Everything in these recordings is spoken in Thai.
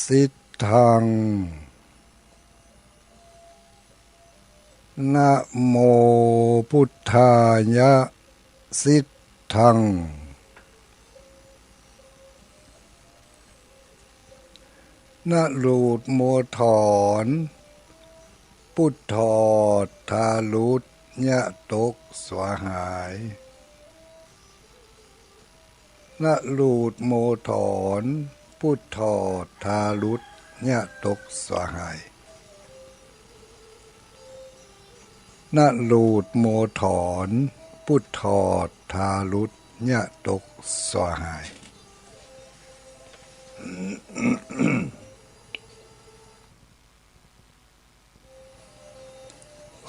สิทธังนะโมพุทธายะสิทธังนะลูดโมถอนพุทธอทาลุดยะตกสวหายนะลูดโมถอนพุทธอทาลุดยะตกสวหายนะลูดโมถอนพุทธอทาลุดยะตกสวหาย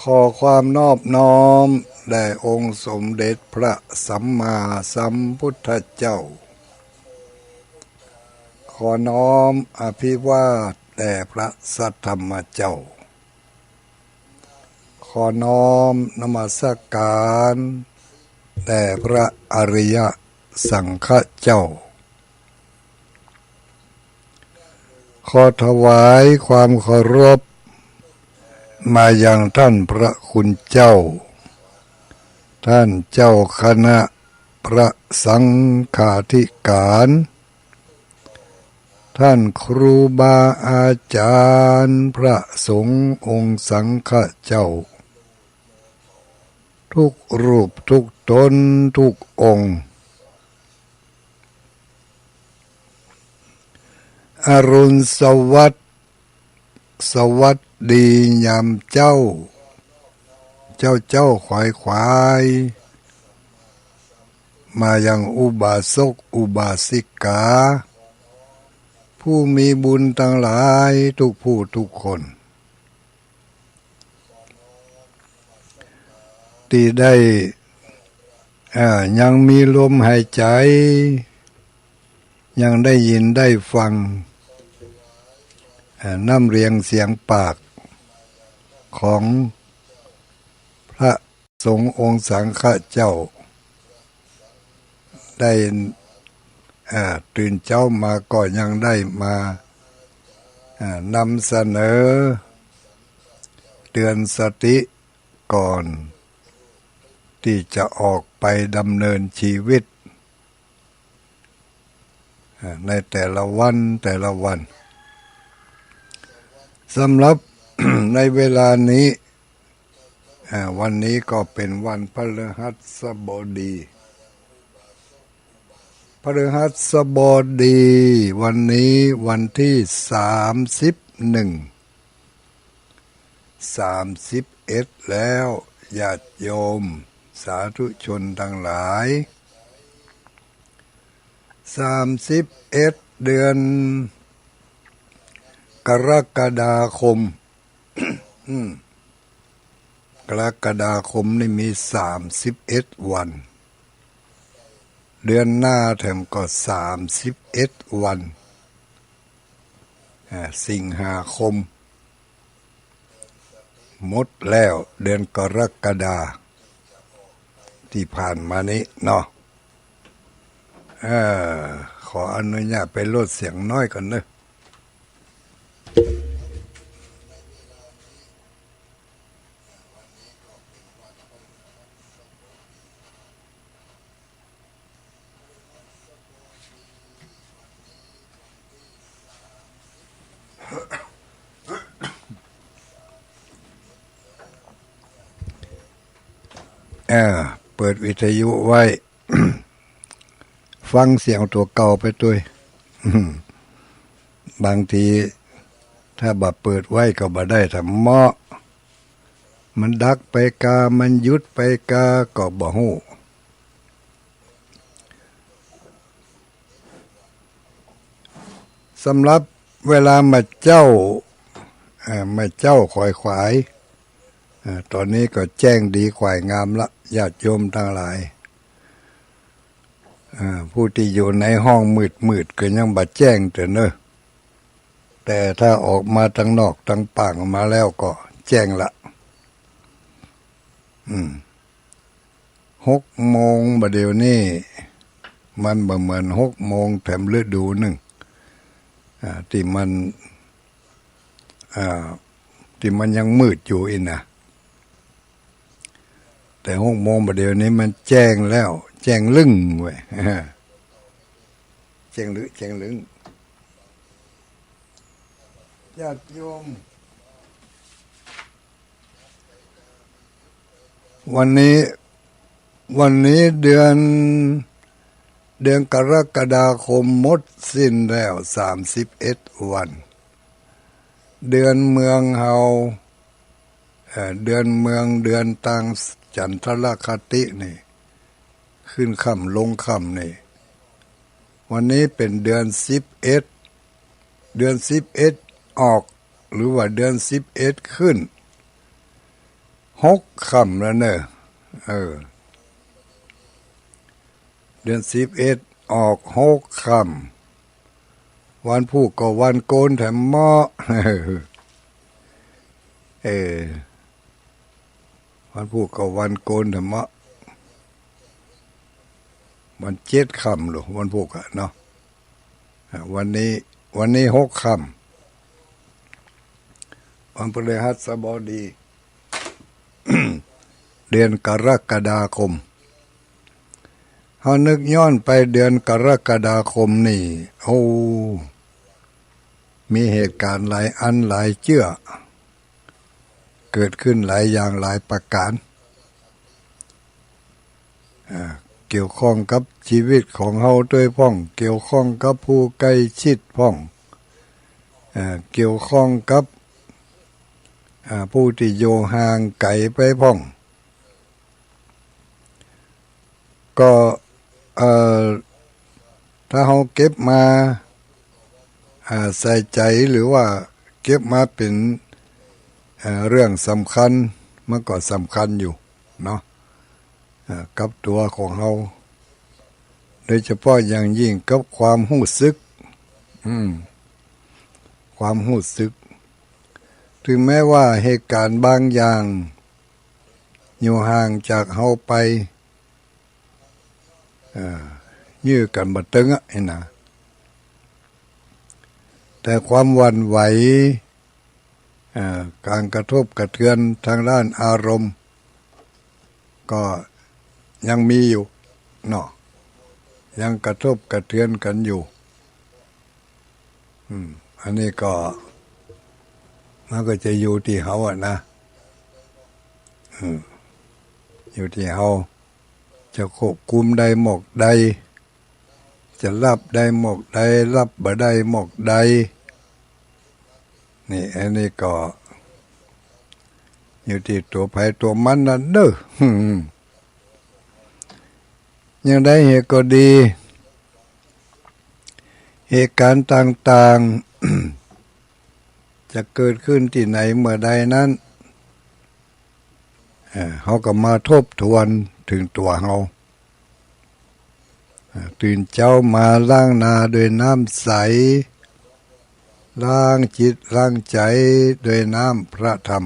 ขอความนอบน้อมแด่องค์สมเด็จพระสัมมาสัมพุทธเจ้าขอน้อมอภิวาทแด่พระสัทธรรมเจ้าขอน้อมนมัสการแด่พระอริยสังฆเจ้าขอถวายความเคารพมายังท่านพระคุณเจ้าท่านเจ้าคณะพระสังฆาธิการท่านครูบาอาจารย์พระสงฆ์องค์สังฆเจ้าทุกรูปทุกตนทุกองค์อรุณสวัสดิ์สวัสดียามเจ้าขวายมายังอุบาสกอุบาสิกาผู้มีบุญทั้งหลายทุกผู้ทุกคนที่ได้ยังมีลมหายใจยังได้ยินได้ฟังน้ำเรียงเสียงปากของพระสงฆ์องค์สังฆเจ้าได้ตื่นเจ้ามาก็ยังได้มานำเสนอเตือนสติก่อนที่จะออกไปดำเนินชีวิตในแต่ละวันสำหรับ ในเวลานี้วันนี้ก็เป็นวันพฤหัสบดีวันนี้วันที่31แล้วญาติโยมสาธุชนทั้งหลาย31เดือนกรกฎาคม กรกฎาคมนี่มี31วันเดือนหน้าแถมก็31วันสิงหาคมหมดแล้วเดือนกรกฎาที่ผ่านมานี้เนาะขออนุญาตไปลดเสียงน้อยก่อนเนอะเปิดวิทยุไว้ ฟังเสียงตัวเก่าไปด้วย บางทีถ้าบ่เปิดไว้ก็บ่ได้ทำเหมาะมันดักไปกามันยุดไปกาก็บ่ฮู้สำหรับเวลามาเจ้าคอยขวายตอนนี้ก็แจ้งดีขวายงามละญาติโยมทั้งหลายผู้ที่อยู่ในห้องมืดก็ยังบ่แจ้งแต่เนอะแต่ถ้าออกมาทางนอกทางป่างมาแล้วก็แจ้งละ6 โมงบัดเดี๋ยวนี้มันบ่เหมือน6 โมงแถมฤดูหนึ่ง ที่มันที่มันยังมืดอยู่อินนะแต่6 โมงประเดี๋ยวนี้มันแจ้งแล้วแจ้งลึ่งเว้ยแจ้งลึ่งญาติโยมวันนี้เดือนกรกฎาคมหมดสิ้นแล้ว31 วันเดือนเมืองเฮาเดือนเมืองเดือนตังจันทรคตินี่ขึ้นค่ำลงค่ำนี่วันนี้เป็นเดือน11ออกหรือว่าเดือน11ขึ้น6 ค่ำแล้วเนอะเดือน11ออก6 ค่ำวันผู้ก็วันโกนแถมหม้อวันผู้ก็วันโกนแถมหม้อวัน7 ค่ำหรอวันผู้ก็เนาะวันนี้6 ค่ำวันพฤหัสบดี เดือนกรกฎาคมเฮานึกย้อนไปเดือนกรกฎาคมนี่มีเหตุการณ์หลายอันหลายเจื้อเกิดขึ้นหลายอย่างหลายประการเกี่ยวข้องกับชีวิตของเฮาด้วยพ้องเกี่ยวข้องกับผู้ใกล้ชิดพ้องเกี่ยวข้องกับผู้ที่อยู่ห่างไกลไปพ้องก็ถ้าเฮาเก็บมาใส่ใจหรือว่าเก็บมาเป็นเรื่องสำคัญมันก็สำคัญอยู่เนาะกับตัวของเฮาโดยเฉพาะอย่างยิ่งกับความรู้สึกความรู้สึกถึงแม้ว่าเหตุการณ์บางอย่างอยู่ห่างจากเฮาไปยื้อกันบ่ตึงนะแต่ความหวั่นไหวการกระทบกระเทือนทางด้านอารมณ์ก็ยังมีอยู่เนาะยังกระทบกระเทือนกันอยู่อันนี้ก็มันก็จะอยู่ที่เฮานะอยู่ที่เฮาจะควบคุมได้หมกใดจะรับได้หมกใดรับบ่ได้หมกใดนี่อันนี้ก็อยู่ที่ตัวไผตัวมันนั่นเด้อยังได้เหตุก็ดีเหตุการณ์ต่างๆจะเกิดขึ้นที่ไหนเมื่อใดนั้นเขาก็มาทบทวนถึงตัวเขาตื่นเช้ามาล้างหน้าด้วยน้ำใสล้างจิตล้างใจด้วยน้ำพระธรรม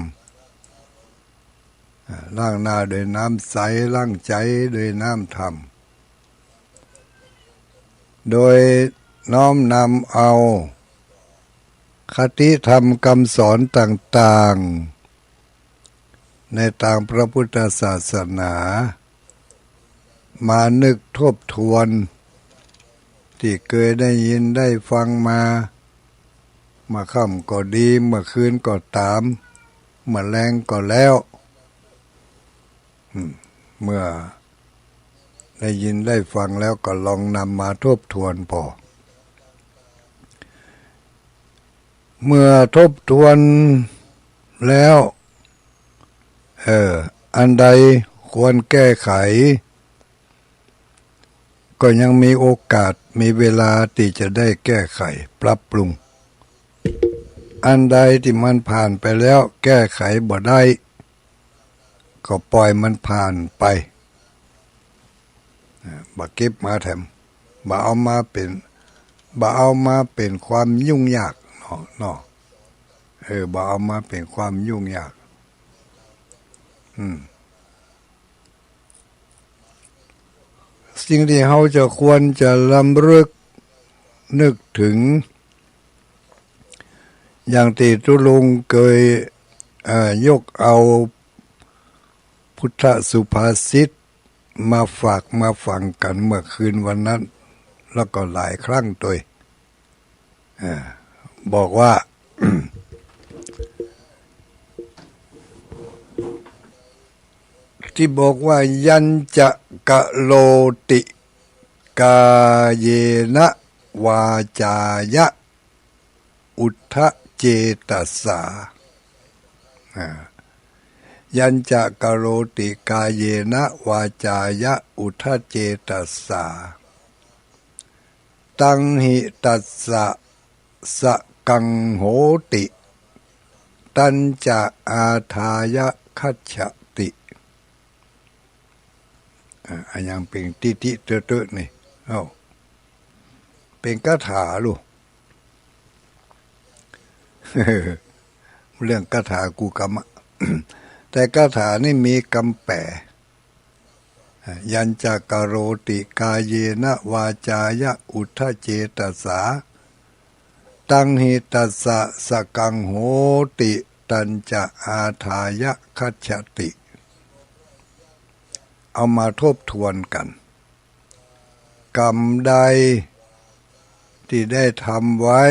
ล้างหน้าด้วยน้ำใสล้างใจด้วยน้ำธรรมโดยน้อมนำเอาคติธรรมคำสอนต่างๆในทางพระพุทธศาสนามานึกทบทวนที่เคยได้ยินได้ฟังมาค่ำก็ดีเมื่อคืนก็ตามเมื่อแรงก็แล้วเมื่อได้ยินได้ฟังแล้วก็ลองนำมาทบทวนพอเมื่อทบทวนแล้วอันใดควรแก้ไขก็ยังมีโอกาสมีเวลาที่จะได้แก้ไขปรับปรุงอันใดที่มันผ่านไปแล้วแก้ไขบ่ได้ก็ปล่อยมันผ่านไปบ่เก็บมาแถมบ่เอามาเป็นความยุ่งยากเนาะบ่เอามาเป็นความยุ่งยากสิ่งที่เราจะควรจะรำลึกนึกถึง อย่างที่ตุลุงเคยยกเอาพุทธสุภาษิตมาฝากมาฟังกันเมื่อคืนวันนั้นแล้วก็หลายครั้งตัวบอกว่า ที่บอกว่ายัญจะกะโลติกาเยนะวาจายะอุทธเจตสายัญจะกะโลติกาเยนะวาจายะอุทธเจตสาตังหิตัสสะสะกังโหติตัญจะอาทายะคัจฉติอันยังเป็นติติเตอะๆนี่เป็นคาถาลูก เรื่องคาถากูกรรม แต่คาถานี่มีคำแปลยัญจะกะโรติกาเยนะวาจายะอุทธเจตสาตังหิตัสสะสะกังโหติตัญจะอาทายะคัจฉติเอามาทบทวนกันกรรมใดที่ได้ทำไว้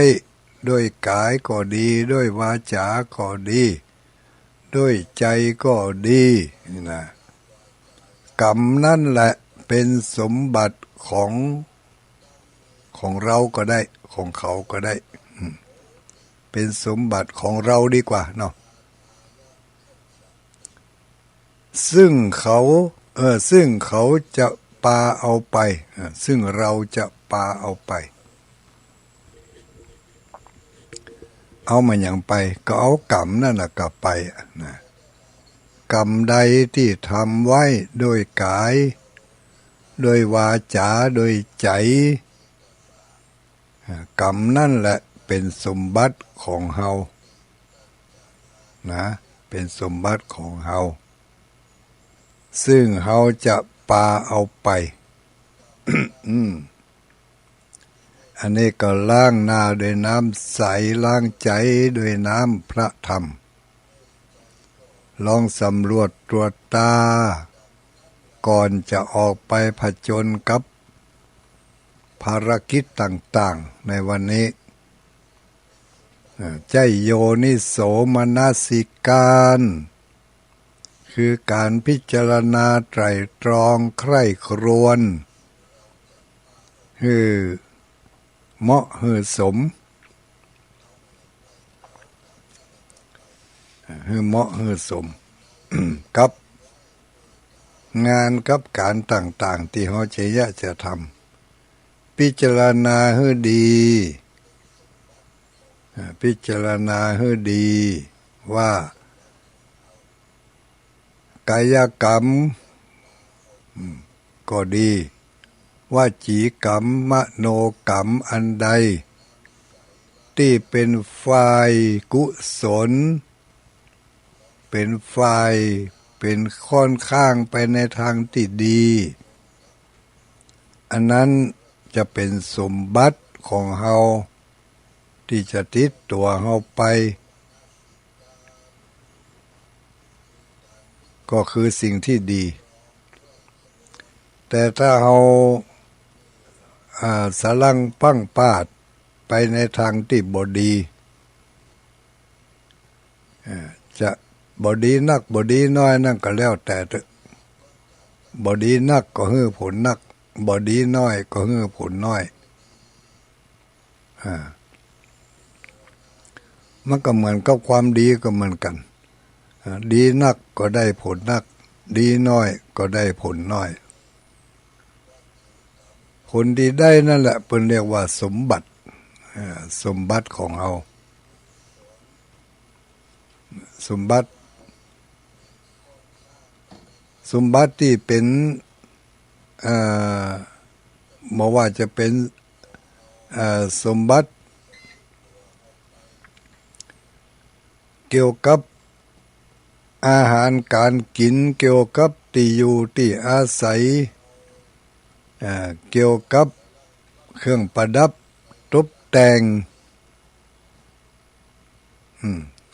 ด้วยกายก็ดีด้วยวาจาก็ดีด้วยใจก็ดีนะกรรมนั่นแหละเป็นสมบัติของเราก็ได้ของเขาก็ได้เป็นสมบัติของเราดีกว่าเนาะซึ่งเขาจะปาเอาไปซึ่งเราจะปาเอาไปเอามาอย่างไปก็เอากรรมนั่นแหละกลับไปนะกรรมใดที่ทำไว้โดยกายโดยวาจาโดยใจกรรมนั่นแหละเป็นสมบัติของเฮานะเป็นสมบัติของเฮาซึ่งเฮาจะปาเอาไป อันนี้ก็ล้างหน้าด้วยน้ำใสล้างใจด้วยน้ำพระธรรมลองสำรวจตรวจตาก่อนจะออกไปผจญกับภารกิจต่างๆในวันนี้ใจโยนิโสมนสิการคือการพิจารณาไตร่ตรองใคร่ครวญคือเหมาะหือสมคือเหมาะหือสม กับงานกับการต่างๆที่เขาจะทำพิจารณาให้ดีพิจารณาให้ดีว่ากายกรรมก็ดีวจีกรรมมโนกรรมอันใดที่เป็นฝ่ายกุศลเป็นฝ่ายเป็นค่อนข้างไปในทางที่ดีอันนั้นจะเป็นสมบัติของเฮาที่จะติดตัวเฮาไปก็คือสิ่งที่ดีแต่ถ้าเฮาสลังพังพาดไปในทางที่บ่ดีจะบ่ดีนักบ่ดีน้อยนั่นก็แล้วแต่บ่ดีนักก็ฮื้อผลนักบ่ดีน้อยก็ฮื้อผลน้อยมันก็เหมือนกับความดีก็เหมือนกันดีนักก็ได้ผลนักดีน้อยก็ได้ผลน้อยผลที่ได้นั่นแหละเป็นเรียกว่าสมบัติของเราสมบัติที่เป็นบอกว่าจะเป็นสมบัติเกี่ยวกับอาหารการกินเกี่ยวกับที่อยู่ที่อาศัยเกี่ยวกับเครื่องประดับตกแต่ง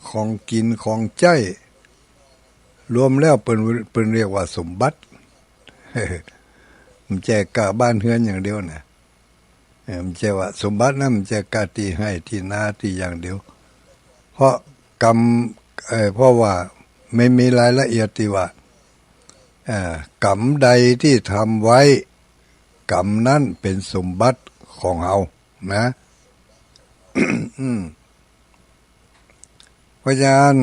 ของกินของใจรวมแล้วเป็นเรียกว่าสมบัติมันแจกกะบ้านเฮือนอย่างเดียวนะมันจะว่าสมบัตินั้นมันจะกะที่ให้ที่นาที่อย่างเดียวเพราะกรรมเพราะว่าไม่มีรายละเอียดที่ว่ากรรมใดที่ทำไว้กรรมนั้นเป็นสมบัติของเรานะ เพราะฉะนั้น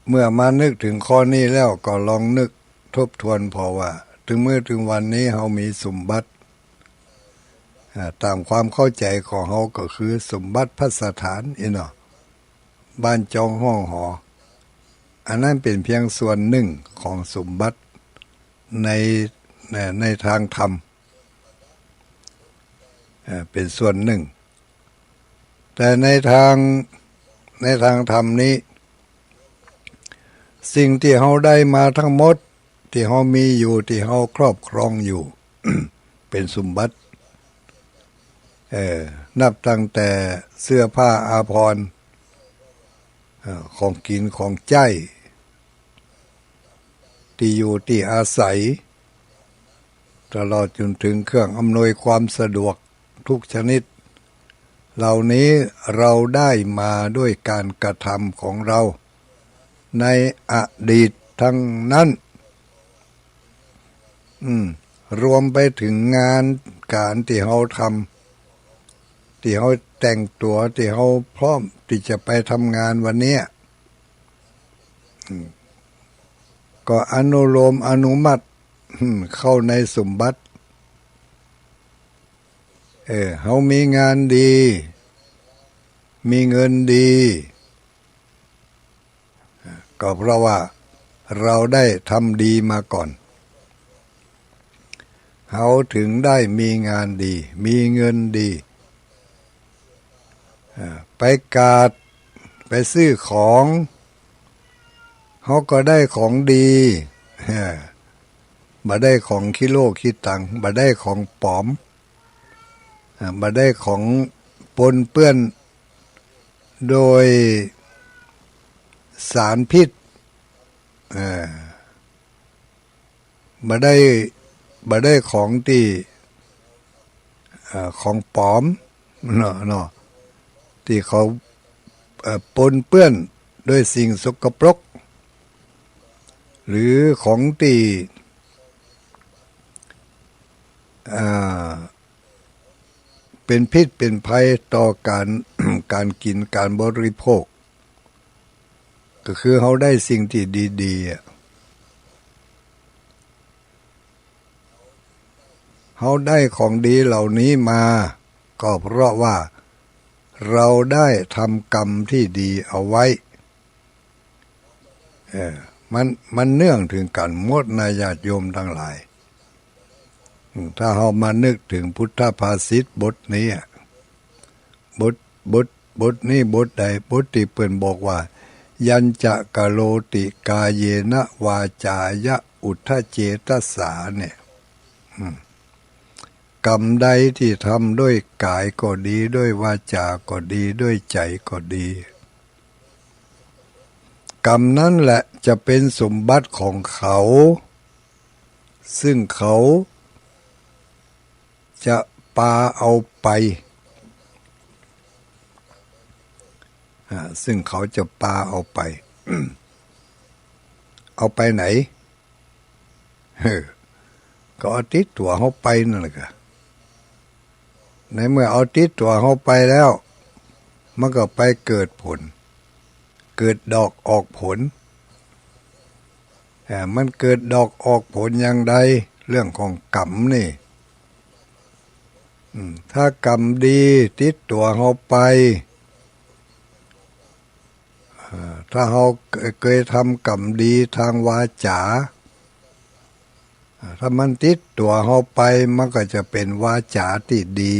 เมื่อมานึกถึงข้อนี้แล้วก็ลองนึกทบทวนพอว่าถึงเมื่อถึงวันนี้เรามีสมบัติตามความเข้าใจของเราก็คือสมบัติพัสถานเนาะบ้านจองห้องหออันนั้นเป็นเพียงส่วนหนึ่งของสมบัติในทางธรรมเป็นส่วนหนึ่งแต่ในทางธรรมนี้สิ่งที่เราได้มาทั้งหมดที่เรามีอยู่ที่เราครอบครองอยู่ เป็นสมบัตินับตั้งแต่เสื้อผ้าอาภรณ์ของกินของใจที่อยู่ที่อาศัยตลอดจนถึงเครื่องอำนวยความสะดวกทุกชนิดเหล่านี้เราได้มาด้วยการกระทำของเราในอดีตทั้งนั้นรวมไปถึงงานการที่เราทำที่เราแต่งตัวที่เราพร้อมที่จะไปทำงานวันนี้ก็อนุโลมอนุมัติเข้าในสมบัติเขามีงานดีมีเงินดีก็เพราะว่าเราได้ทำดีมาก่อนเขาถึงได้มีงานดีมีเงินดีไปกาดไปซื้อของเขาก็ได้ของดีบ่ได้ของคิโลคิตังบ่ได้ของปลอมบ่ได้ของปนเปื้อนโดยสารพิษบ่ได้ของที่ของปลอมเนาะที่เขาปนเปื้อนด้วยสิ่งสกปรกหรือของที่เป็นพิษเป็นภัยต่อการ การกินการบริโภคก็คือเขาได้สิ่งที่ดีๆเขาได้ของดีเหล่านี้มาก็เพราะว่าเราได้ทำกรรมที่ดีเอาไว้มันเนื่องถึงกันหมดนญาติโยมทั้งหลายถ้าเรามานึกถึงพุทธภาษิตบทนี้บทนี้บทใดบทที่เปิ้นบอกว่ายัญจะกะโลติกาเยนะวาจายะอุทธเจตสาเนี่ยกรรมใดที่ทำด้วยกายก็ดีด้วยวาจาก็ดีด้วยใจก็ดีกรรมนั้นแหละจะเป็นสมบัติของเขาซึ่งเขาจะปาเอาไปซึ่งเขาจะปาเอาไป เอาไปไหนก็เอาติดตัวเขาไปนั่นแหละในเมื่อเอาติดตัวเขาไปแล้วมันก็ไปเกิดผลเกิดดอกออกผลมันเกิดดอกออกผลอย่างใดเรื่องของกรรมนี่ถ้ากรรมดีติดตัวเขาไปถ้าเขาเคยทำกรรมดีทางวาจาถ้ามันติดตัวเขาไปมันก็จะเป็นวาจาที่ดี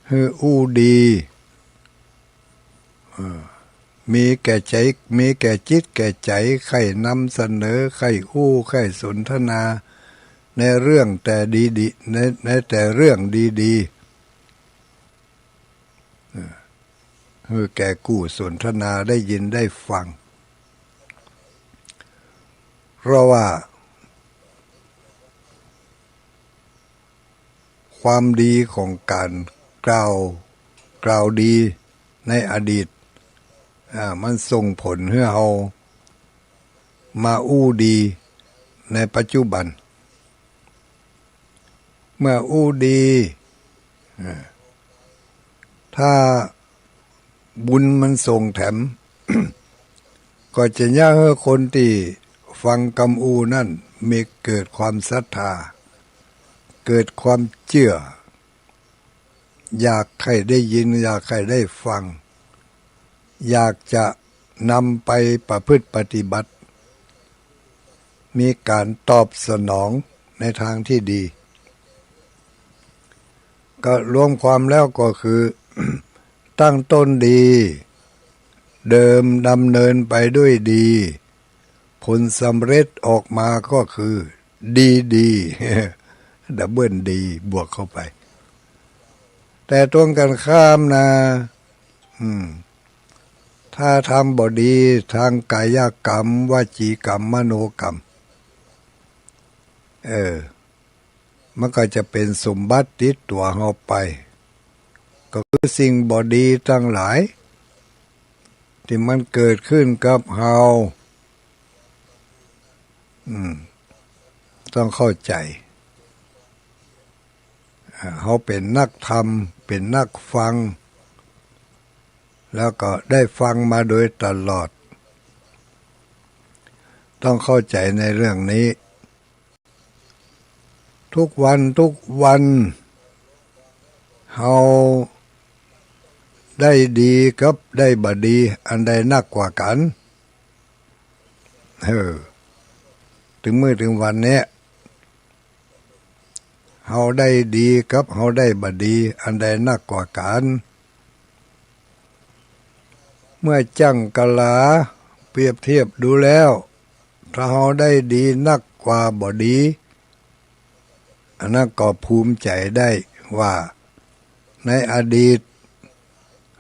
คืออู้ดีมีแก่ใจมีแก่จิตแก่ใจใครนำเสนอใครอู้ใครสนทนาในเรื่องแต่ดีๆในแต่เรื่องดีๆ แก่กู้สนทนาได้ยินได้ฟังเพราะว่าความดีของการกล่าวดีในอดีตมันส่งผลให้เรามาอู้ดีในปัจจุบันเมื่ออู้ดีถ้าบุญมันส่งแถม ก็จะยากให้คนที่ฟังคำอู้นั่นมีเกิดความศรัทธาเกิดความเชื่ออยากให้ได้ยินอยากให้ได้ฟังอยากจะนำไปประพฤติปฏิบัติมีการตอบสนองในทางที่ดีก็รวมความแล้วก็คือ ตั้งต้นดีเดิมดำเนินไปด้วยดีผลสำเร็จออกมาก็คือดี ดับเบิลดีบวกเข้าไปแต่ตรงกันข้ามนะถ้าทำบ่ดีทางกายกรรมวจีกรรมมโนกรรมมันก็จะเป็นสมบัติติดตัวเราไปก็คือสิ่งบ่ดีทั้งหลายที่มันเกิดขึ้นกับเราต้องเข้าใจเขาเป็นนักธรรมเป็นนักฟังแล้วก็ได้ฟังมาโดยตลอดต้องเข้าใจในเรื่องนี้ทุกวันเราได้ดีกับได้บ่ดีอันใดนักกว่ากันถึงมื้อถึงวันนี้เฮาได้ดีกับเฮาได้บ่ดีอันใดนักกว่ากันเมื่อจังกะลาเปรียบเทียบดูแล้วถ้าเฮาได้ดีนักกว่าบ่ดีอันนั้นก็ภูมิใจได้ว่าในอดีต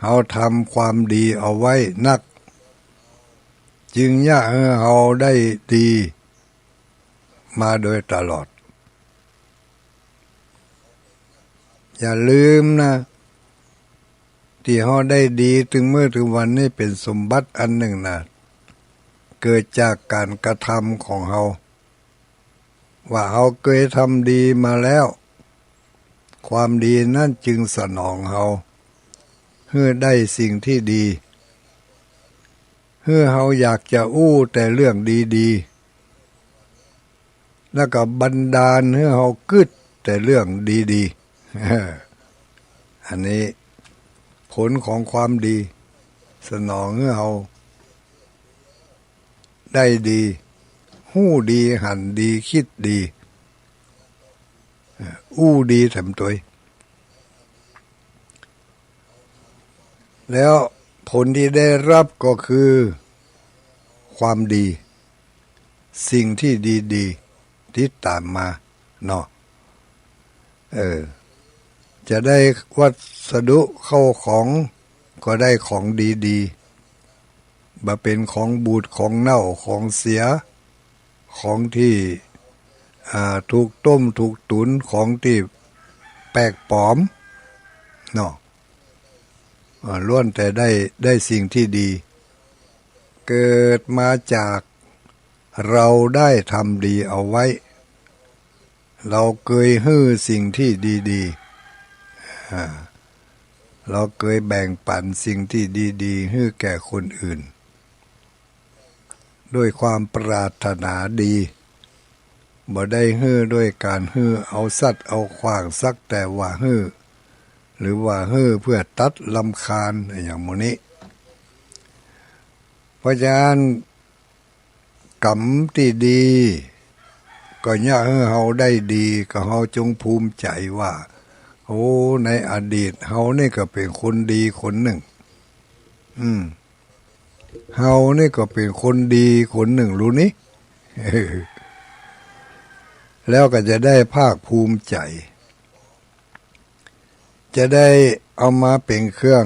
เฮาทำความดีเอาไว้นักจึงอยากให้เฮาได้ดีมาโดยตลอดอย่าลืมนะที่เฮาได้ดีถึงเมื่อถึงวันนี้เป็นสมบัติอันหนึ่งนะเกิดจากการกระทำของเฮาว่าเฮาเคยทำดีมาแล้วความดีนั่นจึงสนองเฮาเพื่อได้สิ่งที่ดีเพื่อเฮาอยากจะอู้แต่เรื่องดีๆแล้วก็บันดาลให้เฮากึดแต่เรื่องดีๆอันนี้ผลของความดีสนองให้เฮาได้ดีหู้ดีหันดีคิดดีอู้ดีทำตัวแล้วผลที่ได้รับก็คือความดีสิ่งที่ดีๆที่ตามมาเนาะจะได้วัสดุเข้าของก็ได้ของดีๆมาเป็นของบูดของเน่าของเสียของที่ถูกต้มถูกตุ๋นของที่แปลกปลอมเนาะล้วนแต่ได้สิ่งที่ดีเกิดมาจากเราได้ทำดีเอาไว้เราเคยให้สิ่งที่ดีๆเราเคยแบ่งปันสิ่งที่ดีๆให้แก่คนอื่นด้วยความปรารถนาดีบ่ได้ให้ด้วยการให้เอาสัตว์เอาขวางสักแต่ว่าให้หรือว่าให้เพื่อตัดรำคาญอย่างโมนี้เพราะฉะนั้นกรรมที่ดีก็อยากให้เฮาได้ดีก็เฮาจงภูมิใจว่าโอ้ในอดีตเฮานี่ก็เป็นคนดีคนหนึ่งเฮานี่ก็เป็นคนดีคนหนึ่งรู้นี่ แล้วก็จะได้ภาคภูมิใจจะได้เอามาเป็นเครื่อง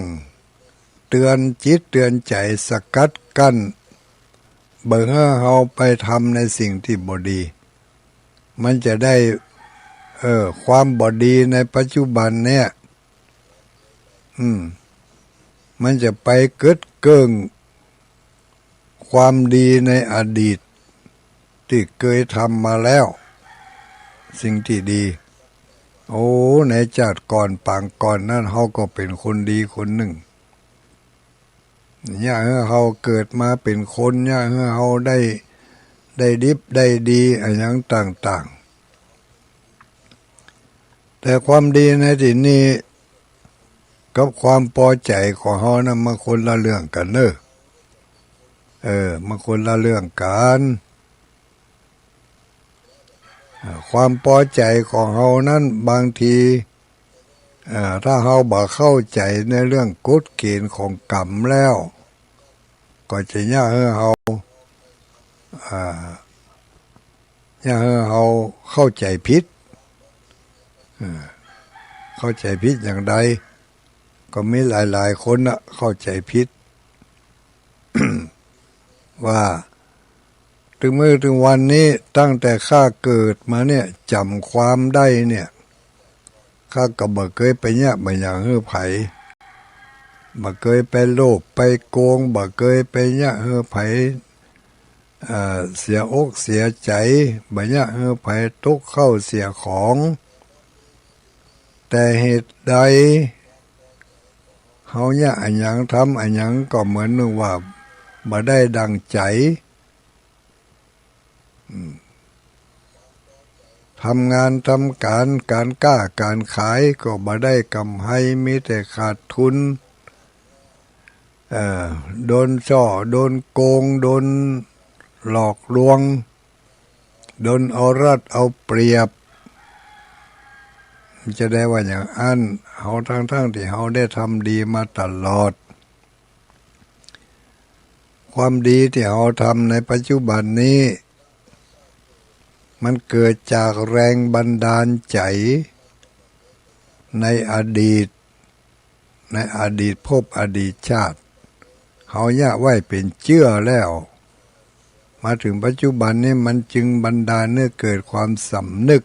เตือนจิตเตือนใจสกัดกั้นเบิ่งให้เฮาไปทำในสิ่งที่บ่ดีมันจะได้ความบ่ดีในปัจจุบันเนี่ยมันจะไปเกิดเกิงความดีในอดีตที่เคยทำมาแล้วสิ่งที่ดีโอ้ในชาติก่อนปางก่อนนั้นเฮาก็เป็นคนดีคนหนึ่งเนี่ยเฮาเกิดมาเป็นคนเนี่ยเฮาได้ดิบได้ดีอะไรอย่างต่างๆแต่ความดีในที่นี้กับความพอใจของเฮานั้นมันคนละเรื่องกันเนอะมันคนละเรื่องกันความพอใจของเฮานั้นบางทีถ้าเฮาบ่เข้าใจในเรื่องกฎเกณฑ์ของกรรมแล้วก็จะยากให้เฮาเข้าใจผิดเข้าใจผิดอย่างใดก็มีหลายๆคนเข้าใจผิด ว่าถึงมื้อถึงวันนี้ตั้งแต่ข้าเกิดมาเนี่ยจำความได้เนี่ยข้าก็บ่เคยไปเนี่ยบ่อย่างฮื้อไผบ่เคยไปโลภไปโกงบ่เคยไปเนี่ยฮื้อไผเสียอกเสียใจบ่เนี่ยฮื้อไผทุกข์เข้าเสียของแต่เหตุใดเฮาเนี่ยอันหยังทำอันหยังก็เหมือนนึกว่าบ่ได้ดังใจทำงานทำการก้าการขายก็บ่ได้กำไรมีแต่ขาดทุนโดนช่อโดนโกงโดนหลอกลวงโดนเอารัดเอาเปรียบจะได้ว่าอย่างอันเฮาทั้งที่เฮาได้ทำดีมาตลอดความดีที่เฮาทำในปัจจุบันนี้มันเกิดจากแรงบันดาลใจในอดีตภพอดีตชาติเฮาเนี่ยไว้เป็นเชื่อแล้วมาถึงปัจจุบันนี้มันจึงบันดาลให้เกิดความสำนึก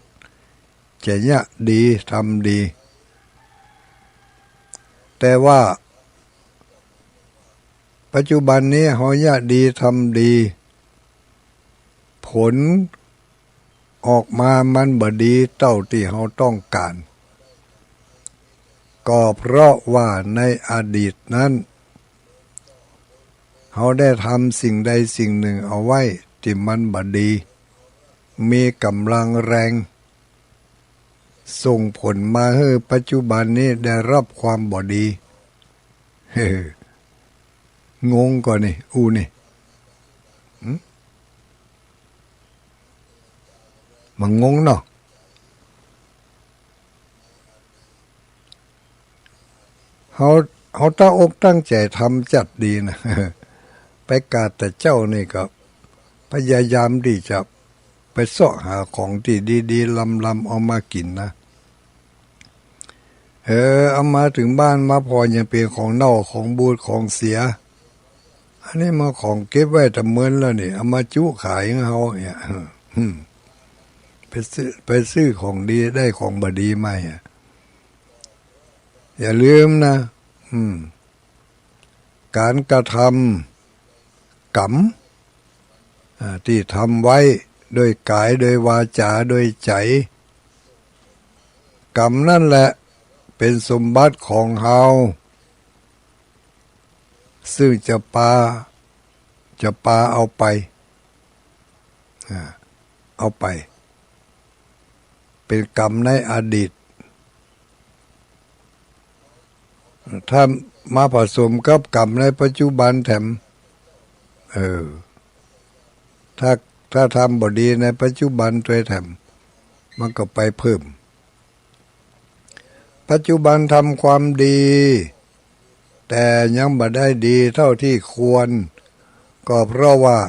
จะเนี่ยดีทำดีแต่ว่าปัจจุบันนี้เฮาเนี่ยดีทำดีผลออกมามันบ่ดีเท่าที่เฮาต้องการก็เพราะว่าในอดีตนั้นเฮาได้ทำสิ่งใดสิ่งหนึ่งเอาไว้ที่มันบ่ดีมีกำลังแรงส่งผลมาให้ปัจจุบันนี้ได้รับความบ่ดีงงก่อนนี่นี่มันงงเนาะเขาตั้งอกตั้งใจทำจัดดีนะ ไปกาแต่เจ้านี่ก็พยายามที่จะไปเสาะหาของที่ดีๆลำเอามากินนะเอามาถึงบ้านมาพอยังเป็นของเน่าของบูดของเสียอันนี้มาของเก็บไว้แต่เมินแล้วนี่เอามาจุขายให้เขาเนี่ยไปซื้อของดีได้ของบดีไหมอย่าลืมนะการกระทำกรรมที่ทำไว้โดยกายโดยวาจาโดยใจกรรมนั่นแหละเป็นสมบัติของเฮาซึ่งจะปาเอาไปเป็นกรรมในอดีตถ้ามาผสมกับกรรมในปัจจุบันแถมถ้าทำบ่ดีในปัจจุบันตัวแถมมันก็ไปเพิ่มปัจจุบันทำความดีแต่ยังบ่ได้ดีเท่าที่ควรก็เพราะว่า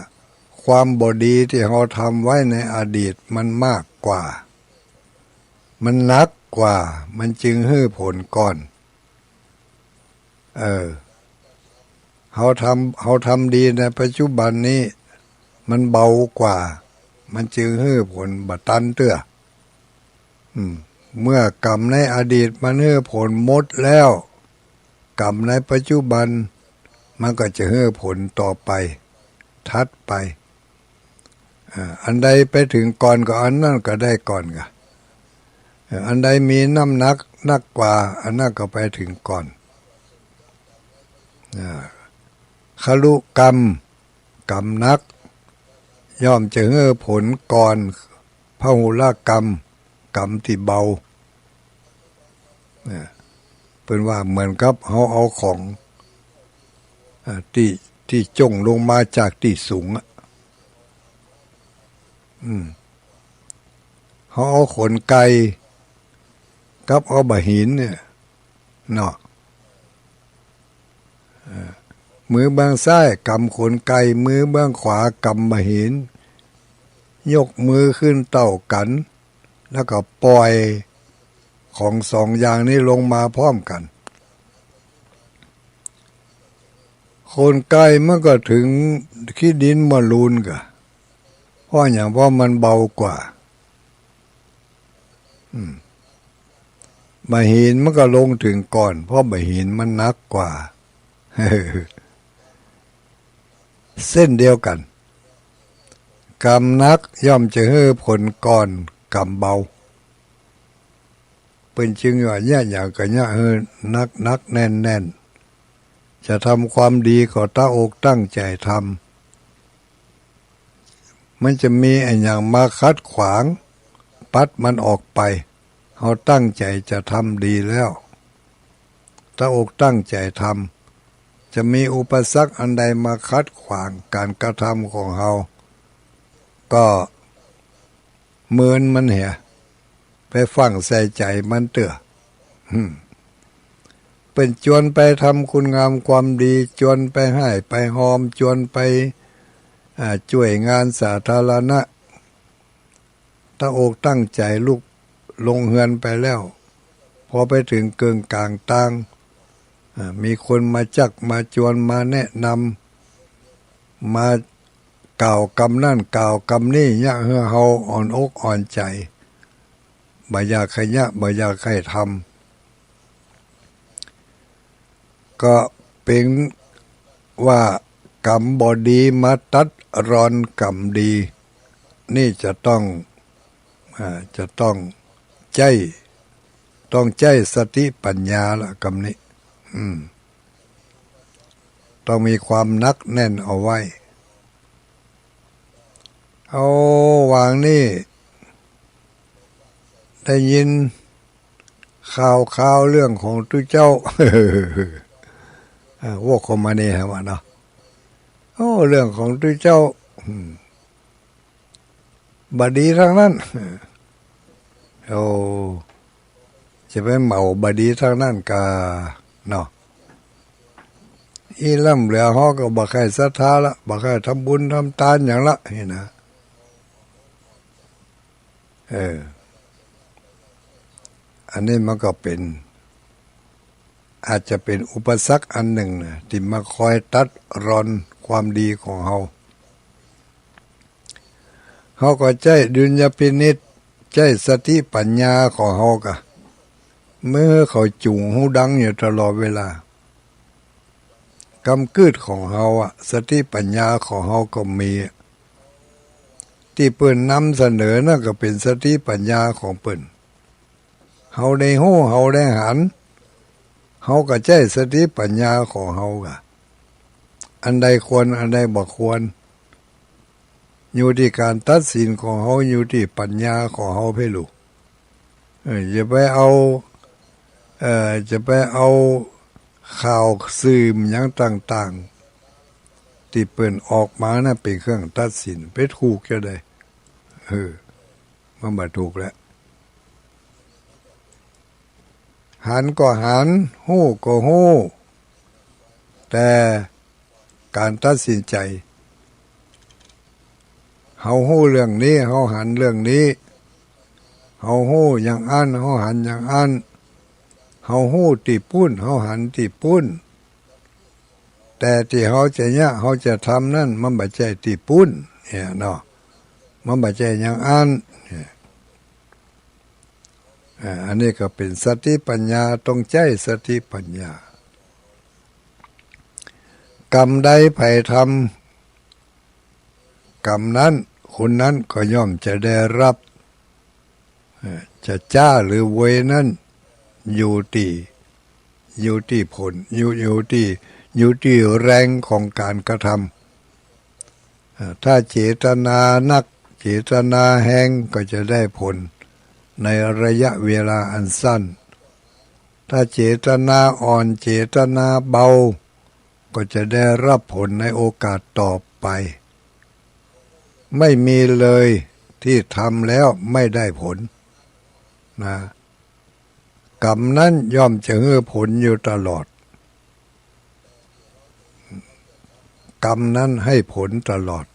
ความบ่ดีที่เราทำไว้ในอดีตมันมากกว่ามันหนักกว่ามันจึงให้ผลก่อน เขาทำดีในปัจจุบันนี้มันเบากว่ามันจึงให้ผลบัตันเตื้อเมื่อกรรมในอดีตมันให้ผลหมดแล้วกรรมในปัจจุบันมันก็จะให้ผลต่อไปทัดไปอันใดไปถึงก่อนก็อันนั้นก็ได้ก่อนก็อันใดมีน้ำหนักกว่าอันนั้นก็ไปถึงก่อนคลุกรรมนักย่อมจะให้ผลก่อนพหุลกรรมที่เบาเป็นว่าเหมือนกับเขาเอาของที่จงลงมาจากที่สูงเขาเอาขนไก่กับเอาบะหินเนี่ยเนาะมือเบื้องซ้ายกำขนไก่มือเบื้องขวากำบะหินยกมือขึ้นเต่ากันแล้วก็ปล่อยของสองอย่างนี้ลงมาพร้อมกันคนไก่มันก็ถึงขี้ดินมาลูนกะเพราะอย่างว่ามันเบากว่าบะหินมันก็ลงถึงก่อนเพราะบะหินมันหนักกว่าเส้นเดียวกันกรรมนักย่อมจะให้ผลก่อนกรรมเบาเป็นจึงว่าเนี่ยอย่างกับเนี่ยนักแน่นจะทำความดีก็ตั้งอกตั้งใจทำมันจะมีไอ้อย่างมาคัดขวางปัดมันออกไปเขาตั้งใจจะทำดีแล้วตั้งอกตั้งใจทำจะมีอุปสรรคอันใดมาคัดขวางการกระทำของเขาก็เมินมันเหี่ยไปฟังใส่ใจมันเตื้อเป็นจวนไปทำคุณงามความดีจวนไปให้ไปหอมจวนไปช่วยงานสาธารณะตั้งอกตั้งใจลุกลงเฮือนไปแล้วพอไปถึงเกิงกลางต่างมีคนมาจักมาจวนมาแนะนำมากล่าวกำนั่นกล่าวกำนี่ยะเฮือเฮาอ่อนอกอ่อนใจบ่อยากให้ยะบ่อยากให้ทำก็เป็นว่ากรรมบดีมาตัดรอนกรรมดีนี่จะต้องใจสติปัญญาละกรรมนี้ต้องมีความนักแน่นเอาไว้เอาวางนี่ได้ยินข่าวเรื่องของตุเจ้าวกเข้ามาเนี่ยฮะว่าเนาะเรื่องของตุเจ้าบดีทั้งนั้นจะไปเหมาบดีทั้งนั้นกะเนาะอีล่ำเหลือฮอก็บ่ใครศรัทธาละบ่ใครทำบุญทำทานอย่างละนี่นะอันนี้มันก็เป็นอาจจะเป็นอุปสรรคอันหนึ่งนะที่มาคอยตัดรอนความดีของเขาก็ใจดุลยพินิจใจสติปัญญาของเขาก็เมื่อเขาจุงหูดังอยู่ตลอดเวลากำกืดของเขาสติปัญญาของเขาก็มีที่เปิ้นนำเสนอนั่นก็เป็นสติปัญญาของเปิ้นเฮาได้ฮู้เฮาได้หันเฮาก็ใจสติปัญญาของเฮาก็อันใดควรอันใดบ่ควรอยู่ที่การตัดสินของเฮาอยู่ที่ปัญญาของเฮาเพ่ลูกจะไปเอาข่าวสื่อหยังต่างๆที่เปิ้นออกมาน่ะเป็นเครื่องตัดสินไปถูกจะได้มันบ่ถูกแล้วหันก็หันฮู้ก็ฮู้แต่การตัดสินใจเฮาฮู้เรื่องนี้เฮาหันเรื่องนี้เฮาฮู้อย่างอันเฮาหันอย่างอันเฮาฮู้ที่ปุ้นเฮาหันที่ปุ้นแต แต่ที่เขาจะเนี่ยเขาจะทำนั่นมันบ่ใจตีปุ้นเนี่ยเนาะมันบ่ใจอย่างอันอันนี้ก็เป็นสติปัญญาต้องใจสติปัญญากรรมใดไผทำกรรมนั้นคนนั้นก็ย่อมจะได้รับจะจ้าหรือเวนั้นอยู่ที่ผลอยู่ที่แรงของการกระทำถ้าเจตนานักเจตนาแห้งก็จะได้ผลในระยะเวลาอันสั้นถ้าเจตนาอ่อนเจตนาเบาก็จะได้รับผลในโอกาสต่อไปไม่มีเลยที่ทำแล้วไม่ได้ผลนะกรรมนั้นย่อมจะให้ผลอยู่ตลอดกรรมนั้นให้ผลตลอด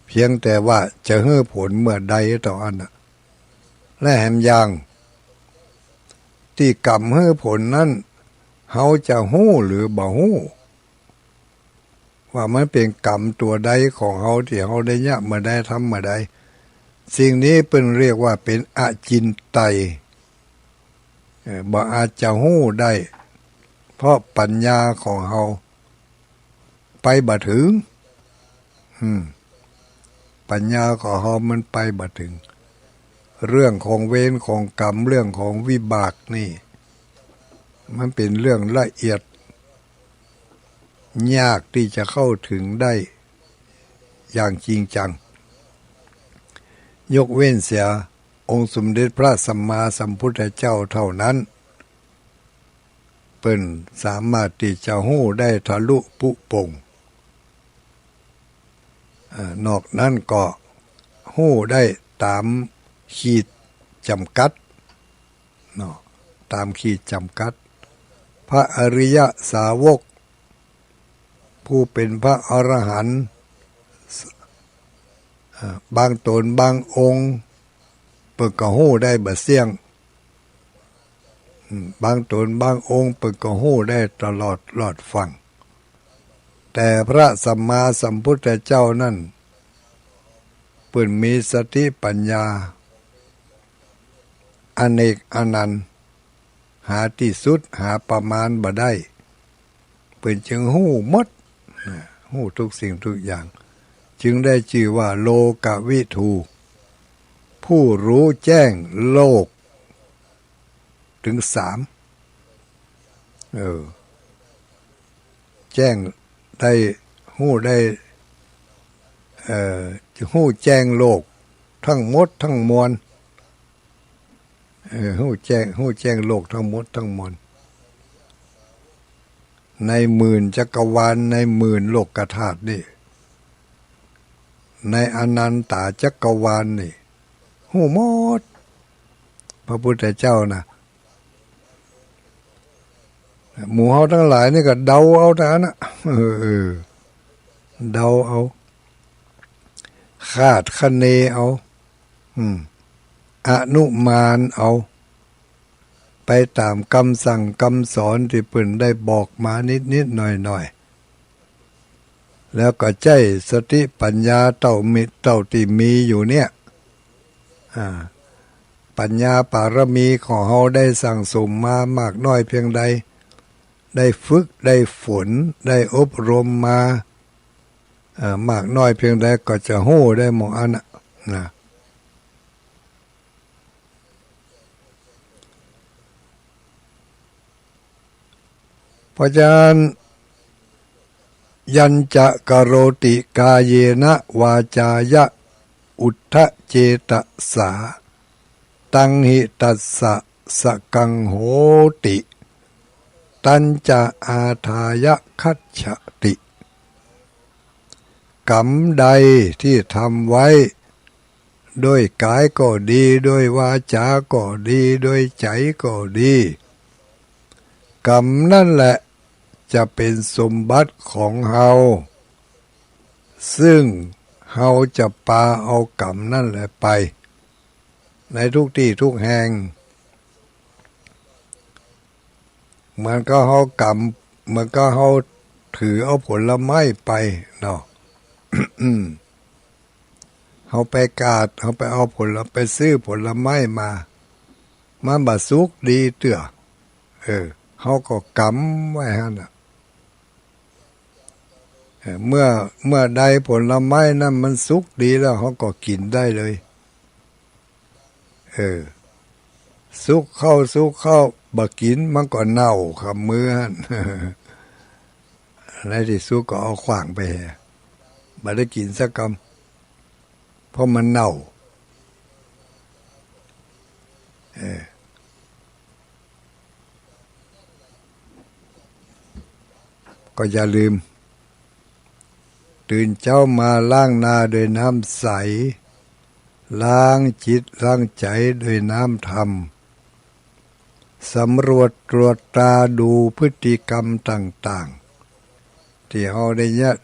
เพียงแต่ว่าจะให้ผลเมื่อใดต่ออันและแหมอย่างที่กรรมให้ผลนั้นเขาจะหู้หรือบ่หู้ว่ามันเป็นกรรมตัวใดของเขาที่เขาได้เนี่ยมาได้ทำมาได้สิ่งนี้เป็นเรียกว่าเป็นอจินไตยบ่อาจจะหู้ได้เพราะปัญญาของเขาไปบ่ถึงปัญญาของเขามันไปบ่ถึงเรื่องของเวรของกรรมเรื่องของวิบากนี่มันเป็นเรื่องละเอียดยากที่จะเข้าถึงได้อย่างจริงจังยกเว้นเสียองค์สมเด็จพระสัมมาสัมพุทธเจ้าเท่านั้นเป็นสามารถที่จะหู้ได้ทะลุปุโป่งนอกนั้นก็หู้ได้ตามขีดจำกัดเนาะตามขีดจำกัดพระอริยสาวกผู้เป็นพระอรหันต์บางตนบางองค์เปิดก็หู้ได้บ่เสี่ยงบางตนบางองค์เปิดก็หู้ได้ตลอดรอดฟังแต่พระสัมมาสัมพุทธเจ้านั่นเปิ่นมีสติปัญญาอเนกอนันต์หาที่สุดหาประมาณบ่ได้เปิ่นจึงหู้หมดหู้ทุกสิ่งทุกอย่างจึงได้ชื่อว่าโลกวิทูผู้รู้แจ้งโลกถึง3แจ้งได้หู้ได้หู้แจ้งโลกทั้งหมดทั้งมวลหู้แจ้งโลกทั้งหมดทั้งมวลในหมื่นจักรวาลในหมื่นโลกธาตุนี่ในอนันตจักรวาลนี่หู้หมดพระพุทธเจ้านะหมู่เฮาทั้งหลายนี่ก็เดาเอาเท่านั้นนะเดาเอาคาดคะเนเอาอนุมานเอาไปตามคำสั่งคำสอนที่เพิ่นได้บอกมานิดๆหน่อยๆแล้วก็ใจสติปัญญาเต่าที่มีอยู่เนี่ยปัญญาปารมีของเฮาได้สั่งสมมามากน้อยเพียงใดได้ฝึกได้ฝนได้อบรมมามากน้อยเพียงใดก็จะหู้ได้หมดอันนะเพราะฉะนั้นยัญจะกโรติกาเยนะวาจายะอุทธเจตสาตังหิตัสสะสกังโหติตัญจะอาทายะคัจฉติกรรมใดที่ทำไว้ด้วยกายก็ดีด้วยวาจาก็ดีด้วยใจก็ดีกรรมนั่นแหละจะเป็นสมบัติของเฮาซึ่งเฮาจะปาเอากรรมนั่นแหละไปในทุกที่ทุกแห่งเหมือนก็เฮาก เหมือนก็เขาถือเอาผลไม้ไปเนาะ เขาไปกาดเขาไปเอาไปซื้อผลไม้มาบาสุกดีเตื้อเขาก็กำไว้ฮะน่ะเมื่อใดผลไม้นั้นมันสุกดีแล้วเขาก็กินได้เลยสุกเข้าบักกินมันก็เน่าคำมือหั่น ในที่สุดก็เอาขวางไปบ่ได้กินสักคำเพราะมันเน่าก็อย่าลืมตื่นเจ้ามาล้างหน้าด้วยน้ำใสล้างจิตล้างใจด้วยน้ำธรรมสำรวจตรวจตราดูพฤติกรรมต่างๆที่เรา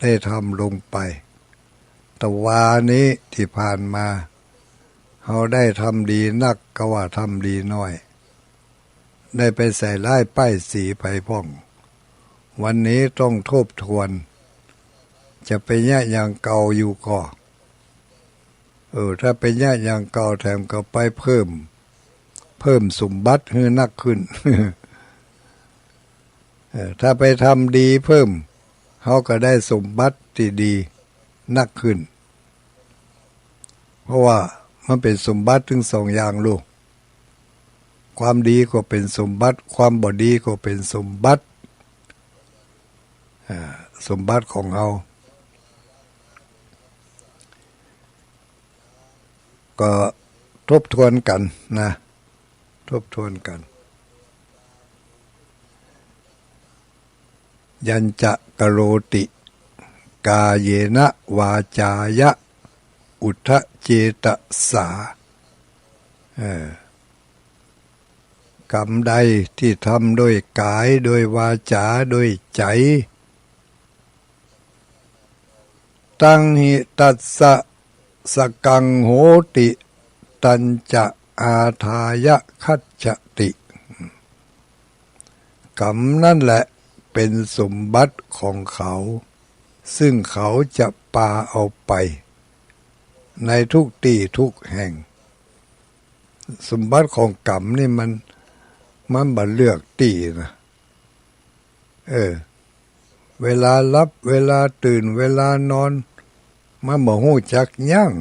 ได้ทำลงไปแต่วานี้ที่ผ่านมาเราได้ทำดีนักก็ว่าทำดีน้อยได้ไปใส่ร้ายป้ายสีไปพ่องวันนี้ต้องทบทวนจะไปแย่อย่างเก่าอยู่ก็ถ้าไปแย่อย่างเก่าแถมก็ไปเพิ่มสมบัติให้นักขึ้น ถ้าไปทำดีเพิ่มเขาก็ได้สมบัติที่ดีนักขึ้นเพราะว่ามันเป็นสมบัติถึงสองอย่างลูกความดีก็เป็นสมบัติความบ่ดีก็เป็นสมบัติของเราก็ทบทวนกันนะทบทวนกันยัญจะกโรติกาเยนะวาจายะอุทธเจตสากรรมใดที่ทำโดยกายโดยวาจาโดยใจตังหิตัสสะสกังโหติตัญจะอาทายะคัจฉติกรรมนั่นแหละเป็นสมบัติของเขาซึ่งเขาจะปาเอาไปในทุกที่ทุกแห่งสมบัติของกรรมนี่มันบ่เลือกที่นะเวลาหลับเวลาตื่นเวลานอนมันบ่ฮู้จักยั้ง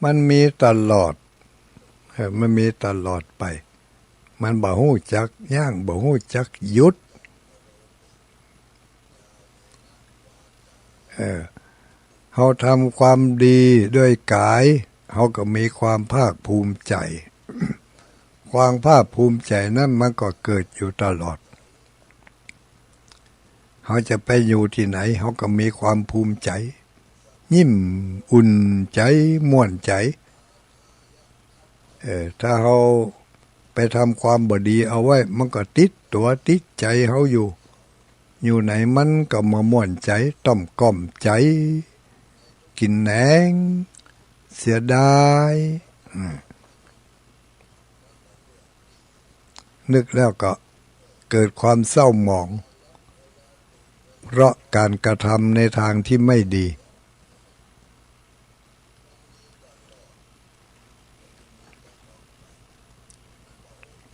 มันมีตลอดมันมีตลอดไปมันบ่ฮู้จักยั้งบ่ฮู้จักหยุดเฮาทำความดีด้วยกายเฮาก็มีความภาคภูมิใจ ความภาคภูมิใจนั้นมันก็เกิดอยู่ตลอดเขาจะไปอยู่ที่ไหนเขาก็มีความภูมิใจยิ้มอุ่นใจม่วนใจถ้าเขาไปทำความบดีเอาไว้มันก็ติดตัวติดใจเขาอยู่ไหนมันก็มาม่วนใจต้มก้มใจกินแหนงเสียดายนึกแล้วก็เกิดความเศร้าหมองเพราะการกระทำในทางที่ไม่ดี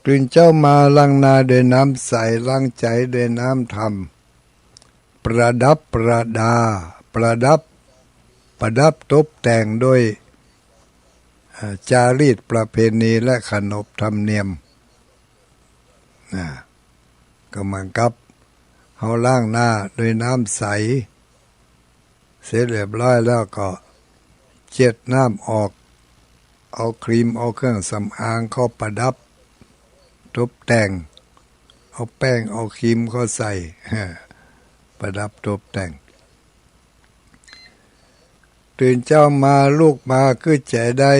ตื่นเจ้ามาล้างหน้าด้วยน้ำใสล้างใจด้วยน้ำธรรมประดับตกแต่งด้วยจารีตประเพณีและขนบธรรมเนียมก็เหมือนกับเขาล้างหน้าด้วยน้ำใสเสร็จเรียบร้อยแล้วก็เช็ดน้ำออกเอาครีมเอาเครื่องสำอางเข้าประดับตกแต่งเอาแป้งเอาครีมเข้าใส่ประดับตกแต่งตื่นเจ้ามาลูกมาคือใจได้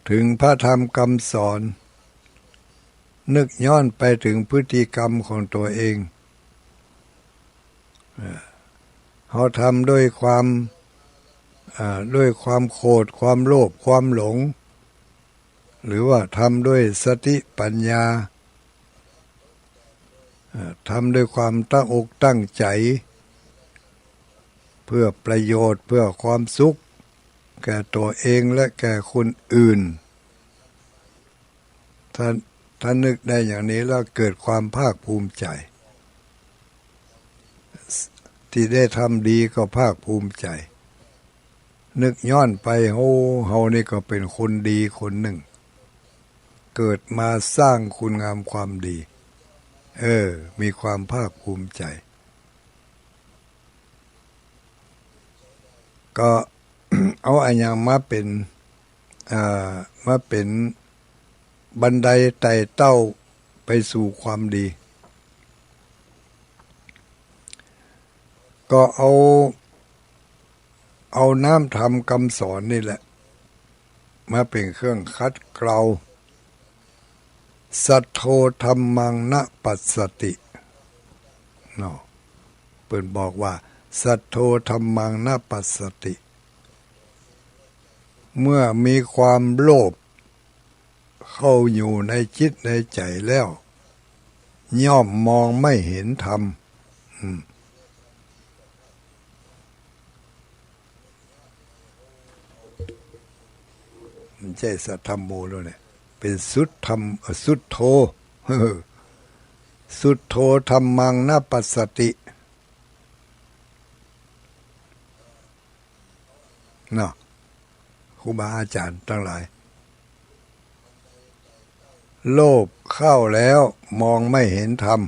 ถึงพระธรรมคำสอนนึกย้อนไปถึงพฤติกรรมของตัวเองเขาทำด้วยความ ด้วยความโกรธความโลภความหลงหรือว่าทำด้วยสติปัญญาทำด้วยความตั้งอกตั้งใจเพื่อประโยชน์เพื่อความสุขแก่ตัวเองและแก่คนอื่นถ้านึกได้อย่างนี้แล้วเกิดความภาคภูมิใจที่ได้ทำดีก็ภาคภูมิใจนึกย้อนไปเฮานี่ก็เป็นคนดีคนหนึ่งเกิดมาสร้างคุณงามความดีมีความภาคภูมิใจก็ เอาอันยังมาเป็นบันไดไต่เต้าไปสู่ความดีก็เอาน้ำธรรมคำสอนนี่แหละมาเป็นเครื่องคัดเกลาสัทโธธัมมังนปัสสติเนาะเปิ่นบอกว่าสัทโธธัมมังนปัสสติเมื่อมีความโลภเข้าอยู่ในจิตในใจแล้วย่อมมองไม่เห็นธรรมมันใช่สัทธัมโมแล้วเนี่ยเป็นสุดธรรมสุดโธสุดโธธัมมังนปัสสติเนาะครูบาอาจารย์ทั้งหลายโลภเข้าแล้วมองไม่เห็นธรรม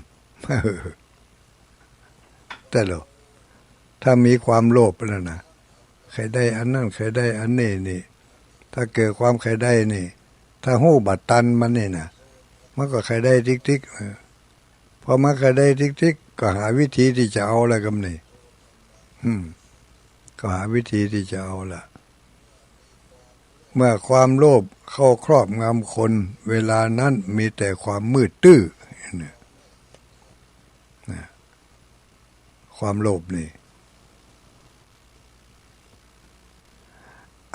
แต่หรอถ้ามีความโลภแล้วนะใครได้อันนั้นใครได้อันนี้นี่ถ้าเกิดความใครได้นี่ถ้าหู้บัดตันมันนี่นะมันก็ใครได้ทิกพอมันใครได้ทิกก็หาวิธีที่จะเอาอะไรกันนี่ก็หาวิธีที่จะเอาละเมื่อความโลภเข้าครอบงำคนเวลานั้นมีแต่ความมืดตื้อความโลภนี่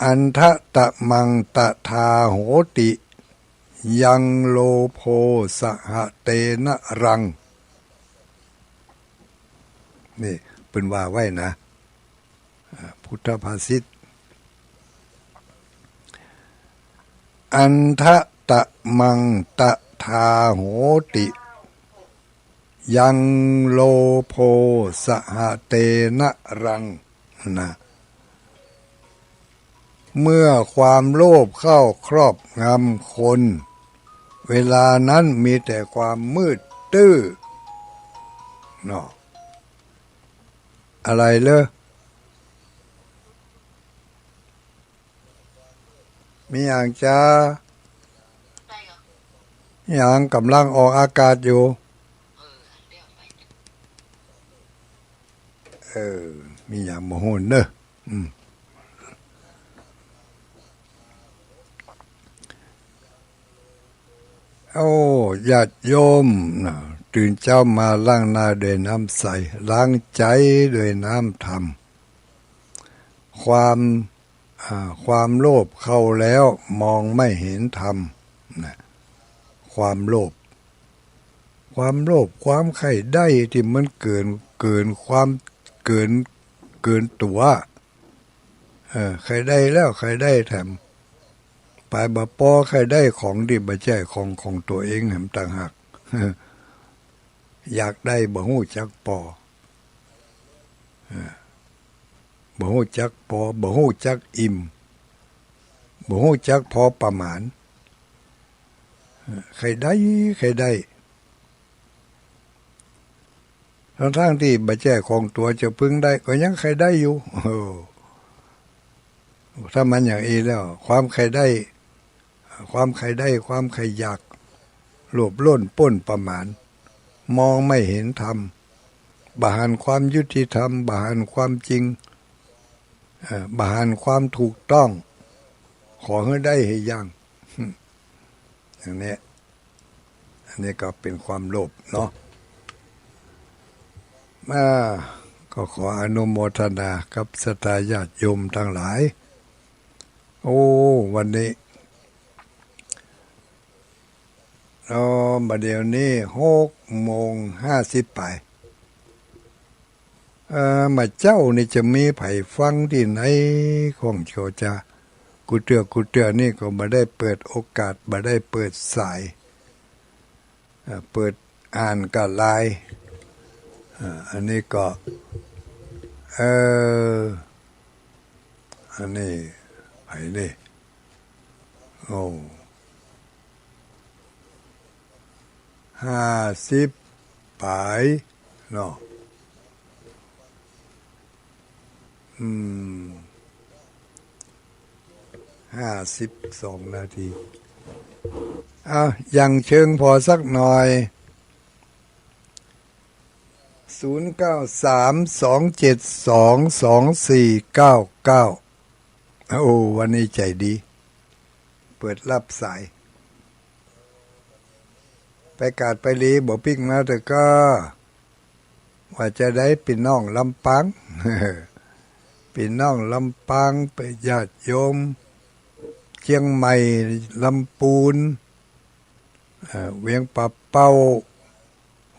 อันทะตะมังตะทาโหติยังโลโภสหเตนะรังนี่เป็นว่าไว้นะพุทธภาษิตอันทะตะมังตะทาโหติยังโลโภสหเตนะรังนะเมื่อความโลภเข้าครอบงำคนเวลานั้นมีแต่ความมืดตื้อเนาะอะไรเลยมีอย่างจะอย่างกำลังออกอากาศอยู่มีอย่างโมโหเนอะญาติโยมนะตื่นเช้ามาล้างหน้าด้วยน้ำใสล้างใจด้วยน้ำธรรมความโลภเข้าแล้วมองไม่เห็นธรรมนะความโลภความใคร่ได้ที่มันเกินความเกินตัวใครได้แล้วใครได้แถมปลายบ่ปอใครได้ของดีบ่ใช่ของตัวเองแถมต่างหากอยากได้บ่ฮู้จักปอบ่ฮู้จักพอบ่ฮู้จักอิ่มบ่ฮู้จักพอประมาณใครได้ทั้งที่บ่แจ้ของตัวจะพึงได้ก็ยังใครได้อยู่ถ้ามันอย่างนี้แล้วความใครได้ความใครอยากโลภโล้นป้นประมาณมองไม่เห็นธรรมบาหันความยุติธรรมบาหันความจริงบาหันความถูกต้องขอให้ได้ให้ยังอย่างนี้อันนี้ก็เป็นความโลภเนาะก็ ก็ขออนุโมทนากับศรัทธาญาติโยมทั้งหลายโอ้วันนี้บัดเดี๋ยวนี้6:50ไปมาเจ้านี่จะมีไผ่ฟังที่ไหนของโชจากูเตือนี่ก็มาได้เปิดโอกาสมาได้เปิดสายเปิดอ่านกับไลน์อันนี้ก็อันนี้ไผ่นี่โอ้50ปลายเนาะ52 นาทียังเชิงพอสักหน่อย0932722499โอ้วันนี้ใจดีเปิดรับสายไปกาดไปลีบอกปิ๊กมาแต่ก็ว่าจะได้พี่น้องลำปางพี่น้องลำปางไปญาติโยมเชียงใหม่ลำปูนเวียงป่าเป้า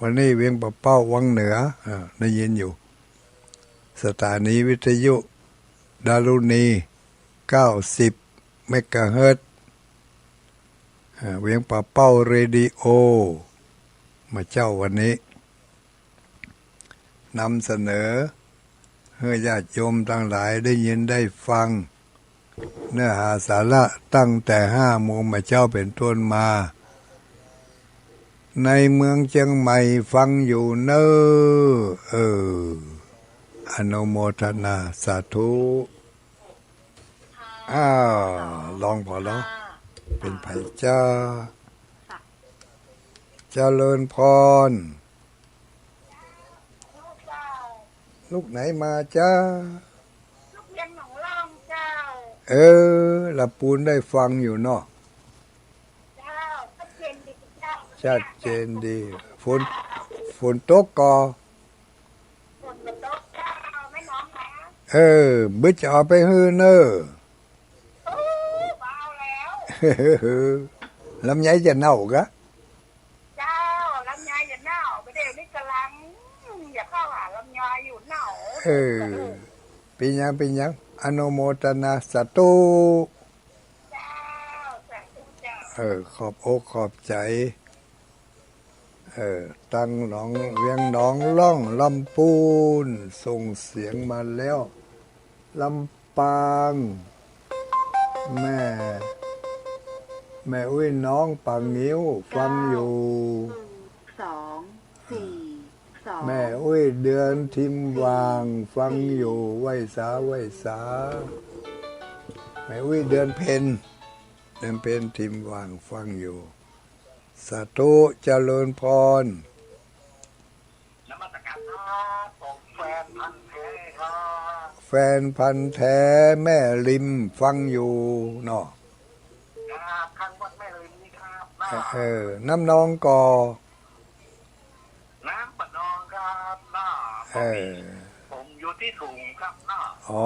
วันนี้เวียงป่าเป้าวังเหนือได้ยินอยู่สถานีวิทยุดารุณี90 เมกะเฮิรตซ์เวียงป่าเป้าเรดิโอมาเจ้าวันนี้นำเสนอให้ญาติโยมทั้งหลายได้ยินได้ฟังเนื้อหาสาระตั้งแต่5 โมงมาเจ้าเป็นต้นมาในเมืองเชียงใหม่ฟังอยู่เนออนุโมทนาสาธุลองพอแล้วเป็นไผ่จ้าเจริญพรลูกไหนมาจ้าลูกเรียนหนองล่องเจ้าละปูนได้ฟังอยู่เนาะเจ้าชัดเจนดีเจ้าชัดเจนดีฝนตกก่อฝนตกเจ้าไม่น้องนะบึ้จะเอาไปฮื้อเนอเบาแล้วลำไยจะเน่ากะเจ้าลำไยอย่าเน่าไปเดี๋ยวนี้กำลังอย่าเข้าหาลำไยอยู่เน่าเป็นยังอนุโมทนาสาธุ เจ้าสาธุเจ้าขอบอกขอบใจตั้งหนองเวียงหนองล่องลำปูนส่งเสียงมาแล้วลำปางแม่อุ้ยน้องปังงิ้วฟังอยู่2 4 2แม่อุ้ยเดือนทิมวางฟังอยู่ไหวสาแม่อุ้ยเดือนเพ็ญทิมวางฟังอยู่สาธุเจริญพรนมัสการครับผมแฟนพันธุ์แท้ครับแฟนพันธุ์แท้แม่ริมฟังอยู่เนาะข้างวัดแม่ริมนี่ครับน้ำนองก่อน้ำปะนองครับน้าผมอยู่ที่ถุงครับน้าโอ้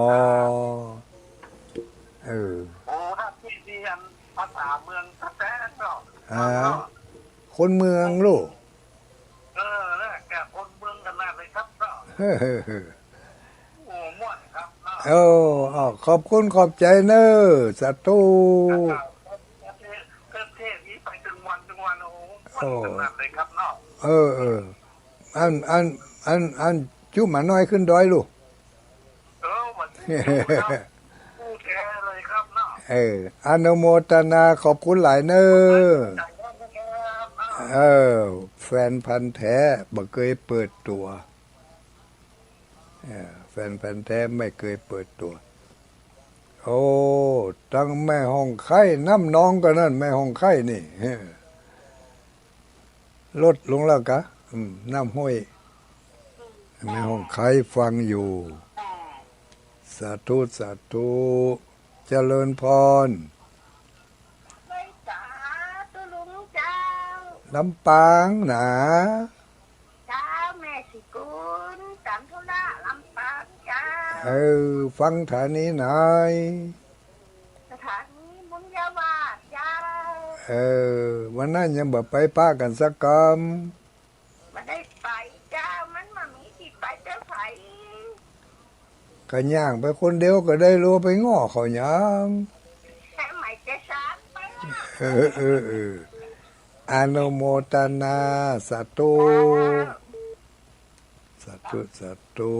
ถ้าที่เรียนภาษาเมืองแท้ๆก็คนเมืองลูกแล้วแกคนเมืองกันเลยครับน้าม่วนครับขอบคุณขอบใจเนอสาธุเทศนี้ไปถึงวันโอ้ม่วนกันเลยครับน้าอันจุ่มหมาน้อยขึ้นดอยลูกวันนี้ผู้แท้เลยครับน้าอนุโมทนาขอบคุณหลายเนอแฟนพันธุ์แท้บ่เคยเปิดตัวแฟนพันธุ์แท้ไม่เคยเปิดตัวโอ้ตั้งแม่ห้องไข่น้ำน้องก็นั่นแม่ห้องไข่นี่ลดลงแล้วกะน้ำห้วยแม่ห้องไข่ฟังอยู่สาธุเจริญพรลำปางหนาเจ้าแม่สิกุลจำธุระลำ เออฟังฐานนี้หน่อย สถานีบุญญาบาทเจ้า เออวันนั้นยังบ่ไปป้ากันสักกมาได้ไปเจ้ามันมามีที่ไปเจ้าไผ่ ำก็ย่างไปคนเดียวก็ได้รู้ไปง้อเขาหยัง แต่ไม่จะสารไปแล้ว เอออนุโมทนาสาธุ สาธุสาธุ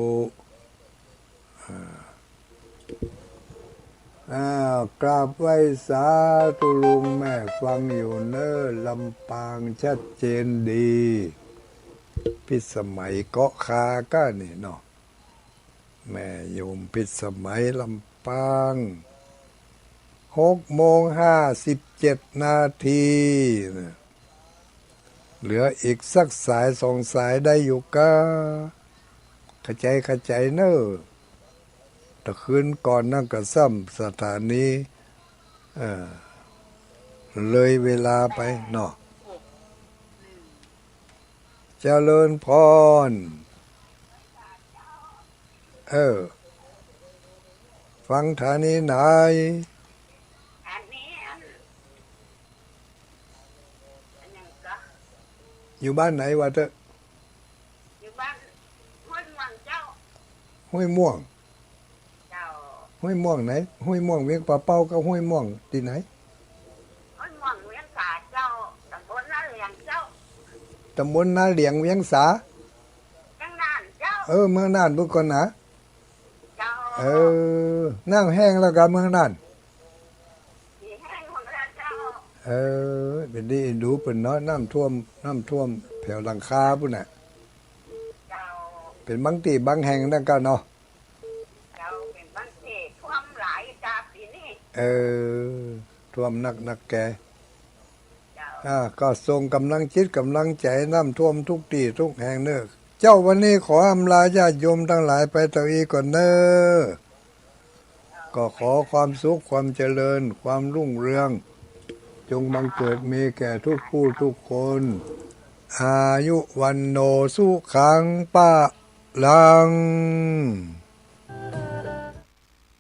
อ้าวกราบไหว้สาธุลุงแม่ฟังอยู่เน้อลำปางชัดเจนดีพิสมัยเกาะคาก็นี่เนาะแม่โยมพิสมัยลำปาง6:57 นาทีเหลืออีกสักสายสองสายได้อยู่ก็เข้าใจเนอะแต่คืนก่อนนั่งกับซ้ำสถานีเลยเวลาไปเนาะเจริญพรฟังฐานีไหน อันนี้อันยังก็ อยู่บ้านไหนวะเถอะ อยู่บ้านห้วยม่วงเจ้า ห้วยม่วง เจ้า ห้วยม่วงไหนห้วยม่วงเวียงป่าเป้ากับห้วยม่วงที่ไหน ห้วยม่วงเวียงสาเจ้าตำบลนาเหลียงเจ้า ตำบลนาเหลียงเวียงสา จังนานเจ้า เมืองน่านบุกคนนะ เจ้า น้ำแห้งแล้วกันเมืองน่าน ที่แห้งหมดแล้วเจ้า เป็นดีดูเป็นเนาะน้ำท่วมแถวหลังคาปุ่นน่ะ เจ้า เป็นบางที่บางแห่งนั่นก็เนาะ เจ้าเป็นบ้านเทศท่วมหลายจ้าปีนี้ ท่วมนักแก เจ้า ก็ส่งกำลังจิตกำลังใจน้ำท่วมทุกที่ทุกแห่งเนอะเจ้าวันนี้ขออำลาญาติโยมทั้งหลายไปเตอีก่อนเนอะก็ขอความสุขความเจริญความรุ่งเรืองจงบังเกิดมีแก่ทุกผู้ทุกคนอายุวันโนสุขังปะลัง